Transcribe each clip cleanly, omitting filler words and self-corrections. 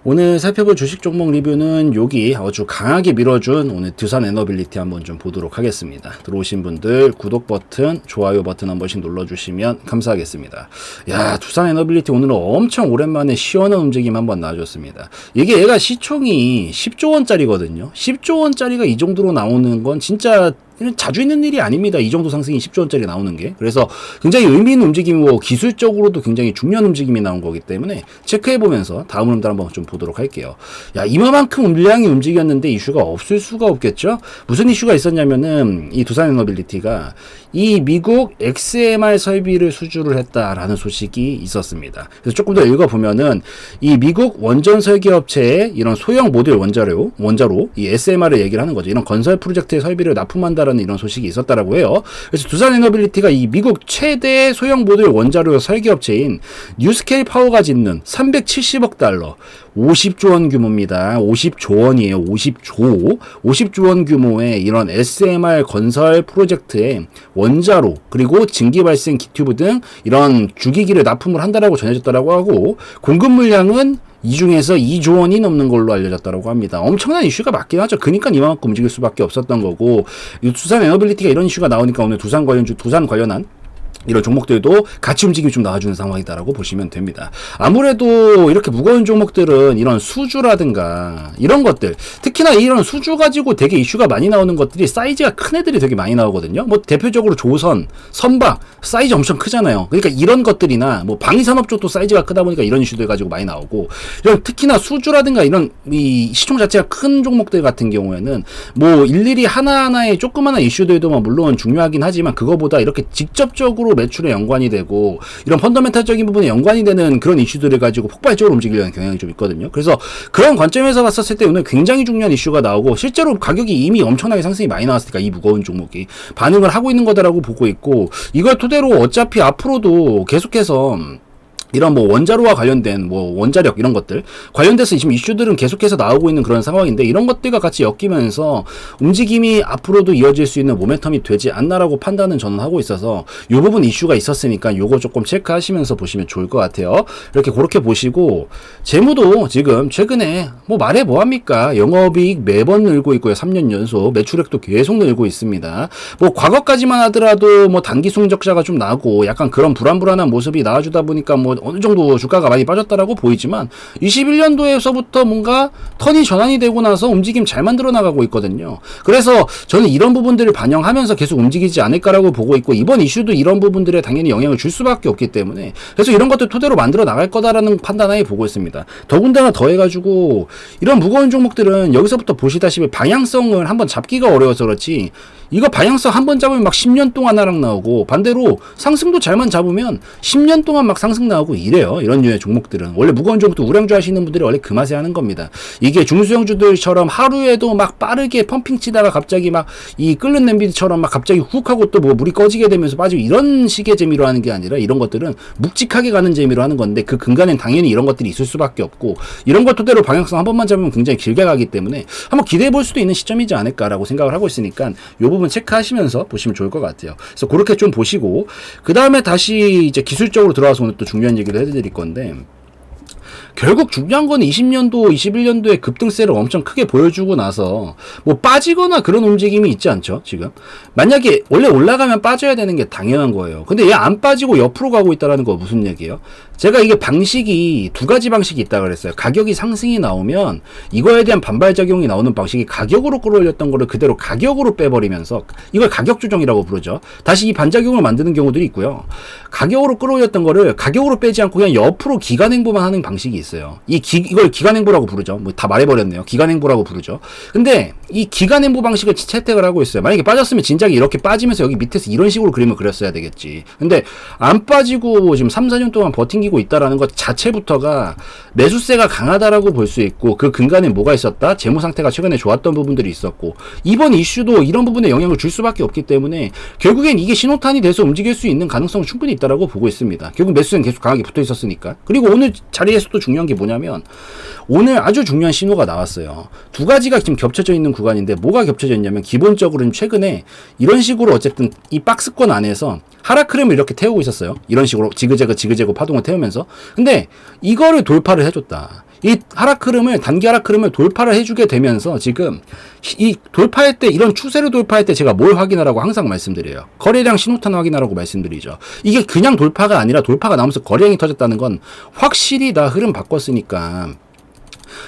오늘 살펴볼 주식 종목 리뷰는 여기 아주 강하게 밀어준 오늘 두산 에너빌리티 한번 좀 보도록 하겠습니다. 들어오신 분들 구독 버튼, 좋아요 버튼 한 번씩 눌러주시면 감사하겠습니다. 야, 두산 에너빌리티 오늘은 엄청 오랜만에 시원한 움직임 한번 나와줬습니다. 이게 얘가 시총이 10조 원짜리거든요. 10조 원짜리가 이 정도로 나오는 건 진짜 자주 있는 일이 아닙니다. 이 정도 상승이 10조 원짜리 나오는 게. 그래서 굉장히 의미 있는 움직임이고 기술적으로도 굉장히 중요한 움직임이 나온 거기 때문에 체크해보면서 다음 흐름들 한번 좀 보도록 할게요. 야, 이만큼 물량이 움직였는데 이슈가 없을 수가 없겠죠? 무슨 이슈가 있었냐면은 이 두산에너빌리티가 이 미국 XMR 설비를 수주를 했다라는 소식이 있었습니다. 그래서 조금 더 읽어보면은 이 미국 원전 설계업체의 이런 소형 모듈 원자로 이 SMR을 얘기를 하는 거죠. 이런 건설 프로젝트의 설비를 납품한다라는 이런 소식이 있었다라고 해요. 그래서 두산에너빌리티가 이 미국 최대 소형 모듈 원자로 설계업체인 뉴스케일 파워가 짓는 370억 달러 50조 원 규모입니다. 50조 원이에요. 50조 원 규모의 이런 SMR 건설 프로젝트에 원자로 그리고 증기 발생 기튜브 등 이런 주기기를 납품을 한다라고 전해졌다라고 하고 공급 물량은 이 중에서 2조 원이 넘는 걸로 알려졌다고 합니다. 엄청난 이슈가 맞긴 하죠. 그러니까 이만큼 움직일 수밖에 없었던 거고, 두산 에너빌리티가 이런 이슈가 나오니까 오늘 두산 관련한 이런 종목들도 같이 움직임이 좀 나와주는 상황이다라고 보시면 됩니다. 아무래도 이렇게 무거운 종목들은 이런 수주라든가 이런 것들, 특히나 이런 수주 가지고 되게 이슈가 많이 나오는 것들이 사이즈가 큰 애들이 되게 많이 나오거든요. 뭐 대표적으로 조선, 선박 사이즈 엄청 크잖아요. 그러니까 이런 것들이나 뭐 방위산업 쪽도 사이즈가 크다 보니까 이런 이슈들 가지고 많이 나오고, 이런 특히나 수주라든가 이런 이 시총 자체가 큰 종목들 같은 경우에는 뭐 일일이 하나하나의 조그마한 이슈들도 뭐 물론 중요하긴 하지만 그거보다 이렇게 직접적으로 매출에 연관이 되고 이런 펀더멘탈적인 부분에 연관이 되는 그런 이슈들을 가지고 폭발적으로 움직이려는 경향이 좀 있거든요. 그래서 그런 관점에서 봤었을 때 오늘 굉장히 중요한 이슈가 나오고, 실제로 가격이 이미 엄청나게 상승이 많이 나왔으니까 이 무거운 종목이 반응을 하고 있는 거다라고 보고 있고, 이걸 토대로 어차피 앞으로도 계속해서 이런 뭐 원자로와 관련된 뭐 원자력 이런 것들 관련돼서 지금 이슈들은 계속해서 나오고 있는 그런 상황인데, 이런 것들과 같이 엮이면서 움직임이 앞으로도 이어질 수 있는 모멘텀이 되지 않나라고 판단은 저는 하고 있어서 이 부분 이슈가 있었으니까 요거 조금 체크하시면서 보시면 좋을 것 같아요. 이렇게 그렇게 보시고, 재무도 지금 최근에 뭐 말해 뭐합니까? 영업이익 매번 늘고 있고요. 3년 연속 매출액도 계속 늘고 있습니다. 뭐 과거까지만 하더라도 뭐 단기 성적자가 좀 나고 약간 그런 불안불안한 모습이 나와주다 보니까 뭐 어느 정도 주가가 많이 빠졌다라고 보이지만 21년도에서부터 뭔가 턴이 전환이 되고 나서 움직임 잘 만들어 나가고 있거든요. 그래서 저는 이런 부분들을 반영하면서 계속 움직이지 않을까라고 보고 있고, 이번 이슈도 이런 부분들에 당연히 영향을 줄 수밖에 없기 때문에 그래서 이런 것들 토대로 만들어 나갈 거다라는 판단하에 보고 있습니다. 더군다나 더해가지고 이런 무거운 종목들은 여기서부터 보시다시피 방향성을 한번 잡기가 어려워서 그렇지, 이거 방향성 한번 잡으면 막 10년 동안 하락 나오고, 반대로 상승도 잘만 잡으면 10년 동안 막 상승 나오고 이래요. 이런 류의 종목들은 원래 무거운 종목도 우량주 하시는 분들이 원래 그 맛에 하는 겁니다. 이게 중수형주들처럼 하루에도 막 빠르게 펌핑 치다가 갑자기 막 이 끓는 냄비처럼 막 갑자기 훅 하고 또 뭐 물이 꺼지게 되면서 빠지고 이런 식의 재미로 하는 게 아니라, 이런 것들은 묵직하게 가는 재미로 하는 건데 그 근간엔 당연히 이런 것들이 있을 수밖에 없고, 이런 것 토대로 방향성 한 번만 잡으면 굉장히 길게 가기 때문에 한번 기대해 볼 수도 있는 시점이지 않을까라고 생각을 하고 있으니까 이 부분 체크하시면서 보시면 좋을 것 같아요. 그래서 그렇게 좀 보시고, 그 다음에 다시 이제 기술적으로 들어와서 오늘 또 중요한 얘기를 해드릴 건데, 결국 중요한 건 20년도, 21년도에 급등세를 엄청 크게 보여주고 나서 뭐 빠지거나 그런 움직임이 있지 않죠, 지금? 만약에 원래 올라가면 빠져야 되는 게 당연한 거예요. 근데 얘 안 빠지고 옆으로 가고 있다는 거 무슨 얘기예요? 제가 이게 방식이 두 가지 방식이 있다고 그랬어요. 가격이 상승이 나오면 이거에 대한 반발작용이 나오는 방식이, 가격으로 끌어올렸던 거를 그대로 가격으로 빼버리면서, 이걸 가격 조정이라고 부르죠. 다시 이 반작용을 만드는 경우들이 있고요. 가격으로 끌어올렸던 거를 가격으로 빼지 않고 그냥 옆으로 기간행보만 하는 방식이 있어요. 이걸 기간행보라고 부르죠. 뭐 다 말해버렸네요. 기간행보라고 부르죠. 근데 이 기간행보 방식을 채택을 하고 있어요. 만약에 빠졌으면 진작에 이렇게 빠지면서 여기 밑에서 이런 식으로 그림을 그렸어야 되겠지. 근데 안 빠지고 지금 3, 4년 동안 버팅기고 있다라는 것 자체부터가 매수세가 강하다라고 볼 수 있고, 그 근간에 뭐가 있었다? 재무 상태가 최근에 좋았던 부분들이 있었고, 이번 이슈도 이런 부분에 영향을 줄 수밖에 없기 때문에 결국엔 이게 신호탄이 돼서 움직일 수 있는 가능성은 충분히 있다라고 보고 있습니다. 결국 매수세는 계속 강하게 붙어 있었으니까. 그리고 오늘 자리에서 또 중요한 게 뭐냐면, 오늘 아주 중요한 신호가 나왔어요. 두 가지가 지금 겹쳐져 있는 구간인데, 뭐가 겹쳐져 있냐면, 기본적으로는 최근에 이런 식으로 어쨌든 이 박스권 안에서 하락 흐름을 이렇게 태우고 있었어요. 이런 식으로 지그재그 파동을 태우면서. 근데 이거를 돌파를 해줬다. 이 하락 흐름을, 단기 하락 흐름을 돌파를 해주게 되면서 지금 이 돌파할 때, 이런 추세를 돌파할 때 제가 뭘 확인하라고 항상 말씀드려요. 거래량 신호탄 확인하라고 말씀드리죠. 이게 그냥 돌파가 아니라 돌파가 나오면서 거래량이 터졌다는 건 확실히 나 흐름 바꿨으니까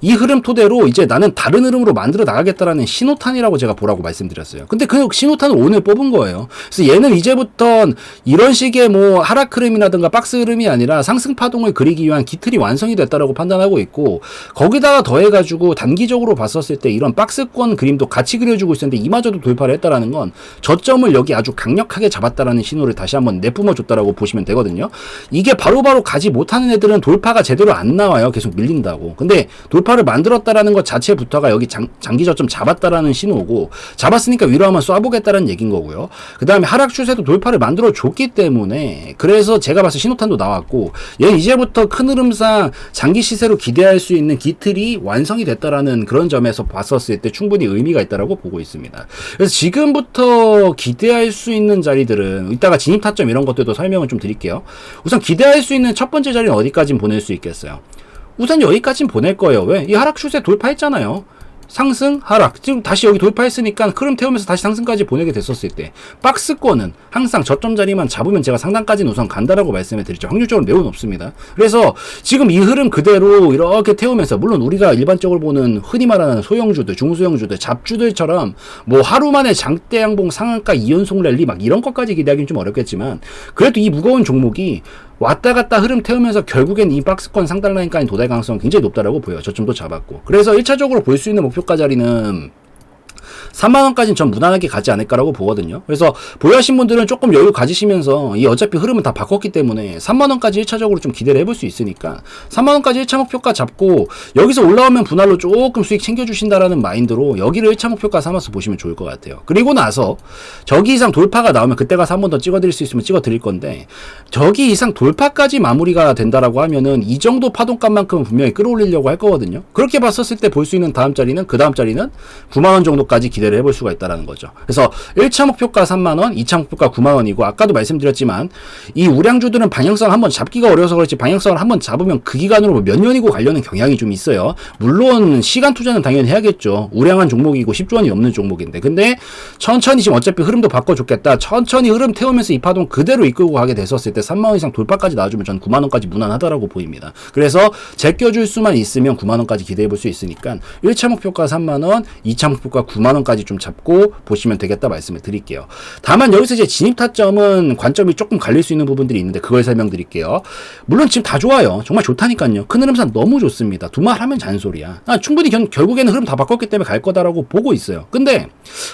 이 흐름 토대로 이제 나는 다른 흐름으로 만들어 나가겠다라는 신호탄이라고 제가 보라고 말씀드렸어요. 근데 그 신호탄을 오늘 뽑은 거예요. 그래서 얘는 이제부터 이런 식의 뭐 하락 흐름이라든가 박스 흐름이 아니라 상승 파동을 그리기 위한 기틀이 완성이 됐다라고 판단하고 있고, 거기다가 더해가지고 단기적으로 봤었을 때 이런 박스권 그림도 같이 그려주고 있었는데 이마저도 돌파를 했다라는 건 저점을 여기 아주 강력하게 잡았다라는 신호를 다시 한번 내뿜어 줬다라고 보시면 되거든요. 이게 바로바로 가지 못하는 애들은 돌파가 제대로 안 나와요. 계속 밀린다고. 근데 돌파를 만들었다라는 것 자체부터가 여기 장기 저점 잡았다라는 신호고, 잡았으니까 위로 한번 쏴보겠다라는 얘기인 거고요. 그 다음에 하락 추세도 돌파를 만들어 줬기 때문에, 그래서 제가 봤을 때 신호탄도 나왔고, 얘는 이제부터 큰 흐름상 장기 시세로 기대할 수 있는 기틀이 완성이 됐다라는 그런 점에서 봤었을 때 충분히 의미가 있다라고 보고 있습니다. 그래서 지금부터 기대할 수 있는 자리들은, 이따가 진입 타점 이런 것들도 설명을 좀 드릴게요. 우선 기대할 수 있는 첫 번째 자리는 어디까지 보낼 수 있겠어요? 우선 여기까지는 보낼 거예요. 왜? 이 하락 추세 돌파했잖아요. 상승, 하락. 지금 다시 여기 돌파했으니까 흐름 태우면서 다시 상승까지 보내게 됐었을 때, 박스권은 항상 저점 자리만 잡으면 제가 상단까지는 우선 간다라고 말씀을 드리죠. 확률적으로 매우 높습니다. 그래서 지금 이 흐름 그대로 이렇게 태우면서, 물론 우리가 일반적으로 보는 흔히 말하는 소형주들, 중소형주들, 잡주들처럼 뭐 하루 만에 장대 양봉 상한가 2연속 랠리 막 이런 것까지 기대하기는 좀 어렵겠지만, 그래도 이 무거운 종목이 왔다 갔다 흐름 태우면서 결국엔 이 박스권 상단 라인까지 도달 가능성은 굉장히 높다라고 보여요. 저점도 잡았고. 그래서 1차적으로 볼 수 있는 목표가 자리는 3만원까지는 전 무난하게 가지 않을까라고 보거든요. 그래서 보유하신 분들은 조금 여유 가지시면서, 이 어차피 흐름은 다 바꿨기 때문에 3만원까지 1차적으로 좀 기대를 해볼 수 있으니까 3만원까지 1차 목표가 잡고, 여기서 올라오면 분할로 조금 수익 챙겨주신다라는 마인드로 여기를 1차 목표가 삼아서 보시면 좋을 것 같아요. 그리고 나서 저기 이상 돌파가 나오면 그때 가서 한 번 더 찍어드릴 수 있으면 찍어드릴 건데, 저기 이상 돌파까지 마무리가 된다라고 하면은 이 정도 파동값만큼은 분명히 끌어올리려고 할 거거든요. 그렇게 봤었을 때 볼 수 있는 다음 자리는, 그 다음 자리는 9만원 정도까지 기대를 해볼 수가 있다는 거죠. 그래서 1차 목표가 3만원, 2차 목표가 9만원이고, 아까도 말씀드렸지만 이 우량주들은 방향성을 한번 잡기가 어려워서 그렇지, 방향성을 한번 잡으면 그 기간으로 몇 년이고 가려는 경향이 좀 있어요. 물론 시간 투자는 당연히 해야겠죠. 우량한 종목이고 10조 원이 넘는 종목인데, 근데 천천히 지금 어차피 흐름도 바꿔줬겠다, 천천히 흐름 태우면서 이 파동 그대로 이끌고 가게 됐었을 때 3만원 이상 돌파까지 나와주면 전 9만원까지 무난하다라고 보입니다. 그래서 제껴줄 수만 있으면 9만원까지 기대해볼 수 있으니까 1차 목표가 3만원, 2차 목표가 9만원까지 좀 잡고 보시면 되겠다 말씀을 드릴게요. 다만 여기서 이제 진입 타점은 관점이 조금 갈릴 수 있는 부분들이 있는데, 그걸 설명드릴게요. 물론 지금 다 좋아요. 정말 좋다니까요. 큰 흐름상 너무 좋습니다. 두말 하면 잔소리야. 충분히 결국에는 흐름 다 바꿨기 때문에 갈 거다라고 보고 있어요. 근데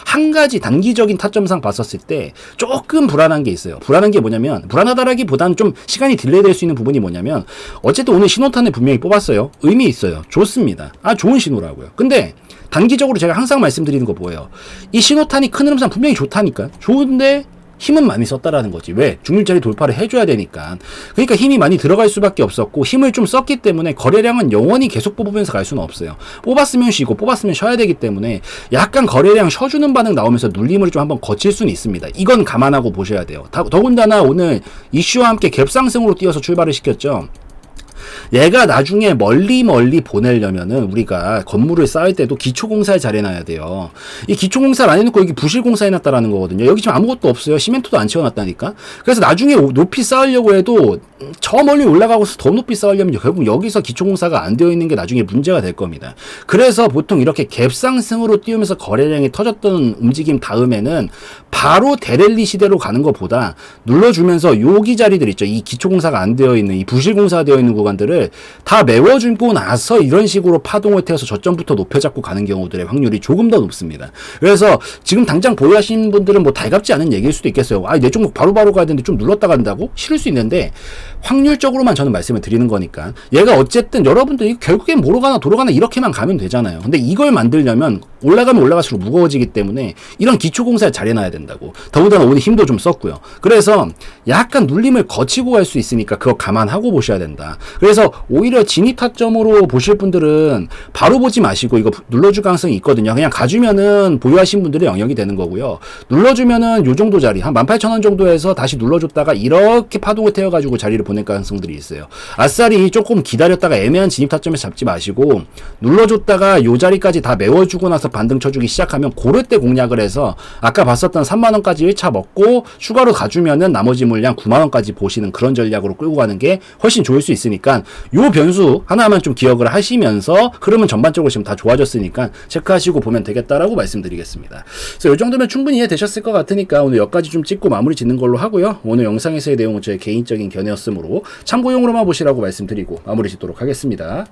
한 가지 단기적인 타점상 봤었을 때 조금 불안한 게 있어요. 불안한 게 뭐냐면, 불안하다라기보다는 좀 시간이 딜레이 될 수 있는 부분이 뭐냐면, 어쨌든 오늘 신호탄을 분명히 뽑았어요. 의미 있어요. 좋습니다. 좋은 신호라고요. 근데 단기적으로 제가 항상 말씀드리는 거 뭐예요? 이 신호탄이 큰 흐름상 분명히 좋다니까. 좋은데 힘은 많이 썼다라는 거지. 왜? 중일자리 돌파를 해줘야 되니까. 그러니까 힘이 많이 들어갈 수밖에 없었고, 힘을 좀 썼기 때문에 거래량은 영원히 계속 뽑으면서 갈 수는 없어요. 뽑았으면 쉬고 뽑았으면 쉬어야 되기 때문에 약간 거래량 쉬어주는 반응 나오면서 눌림을 좀 한번 거칠 수는 있습니다. 이건 감안하고 보셔야 돼요. 더군다나 오늘 이슈와 함께 갭상승으로 뛰어서 출발을 시켰죠. 얘가 나중에 멀리 보내려면은 우리가 건물을 쌓을 때도 기초공사를 잘 해놔야 돼요. 이 기초공사를 안 해놓고 여기 부실공사 해놨다라는 거거든요. 여기 지금 아무것도 없어요. 시멘트도 안 채워놨다니까. 그래서 나중에 높이 쌓으려고 해도 저 멀리 올라가고서 더 높이 쌓으려면 결국 여기서 기초공사가 안 되어 있는 게 나중에 문제가 될 겁니다. 그래서 보통 이렇게 갭상승으로 띄우면서 거래량이 터졌던 움직임 다음에는 바로 대랠리 시대로 가는 것보다 눌러주면서 여기 자리들 있죠. 이 기초공사가 안 되어 있는, 이 부실공사가 되어 있는 구간들을 다 메워주고 나서 이런 식으로 파동을 태워서 저점부터 높여잡고 가는 경우들의 확률이 조금 더 높습니다. 그래서 지금 당장 보유하신 분들은 뭐 달갑지 않은 얘기일 수도 있겠어요. 내 종목 바로바로 가야 되는데 좀 눌렀다 간다고? 싫을 수 있는데, 확률적으로만 저는 말씀을 드리는 거니까. 얘가 어쨌든 여러분들이 결국엔 뭐로 가나 도로 가나 이렇게만 가면 되잖아요. 근데 이걸 만들려면 올라가면 올라갈수록 무거워지기 때문에 이런 기초공사를 잘 해놔야 된다고. 더군다나 오늘 힘도 좀 썼고요. 그래서 약간 눌림을 거치고 갈 수 있으니까 그거 감안하고 보셔야 된다. 그래서 오히려 진입 타점으로 보실 분들은 바로 보지 마시고 이거 눌러줄 가능성이 있거든요. 그냥 가주면은 보유하신 분들의 영역이 되는 거고요. 눌러주면은 요 정도 자리, 한 18,000원 정도에서 다시 눌러줬다가 이렇게 파동을 태워가지고 자리를 보낼 가능성들이 있어요. 아싸리 조금 기다렸다가 애매한 진입 타점에서 잡지 마시고 눌러줬다가 요 자리까지 다 메워주고 나서 반등 쳐주기 시작하면 고를 때 공략을 해서 아까 봤었던 3만원까지 1차 먹고 추가로 가주면은 나머지 물량 9만원까지 보시는 그런 전략으로 끌고 가는 게 훨씬 좋을 수 있으니까 요 변수 하나만 좀 기억을 하시면서 흐름은 전반적으로 지금 다 좋아졌으니까 체크하시고 보면 되겠다라고 말씀드리겠습니다. 그래서 이 정도면 충분히 이해되셨을 것 같으니까 오늘 여기까지 좀 찍고 마무리 짓는 걸로 하고요. 오늘 영상에서의 내용은 저의 개인적인 견해였으므로 참고용으로만 보시라고 말씀드리고 마무리 짓도록 하겠습니다.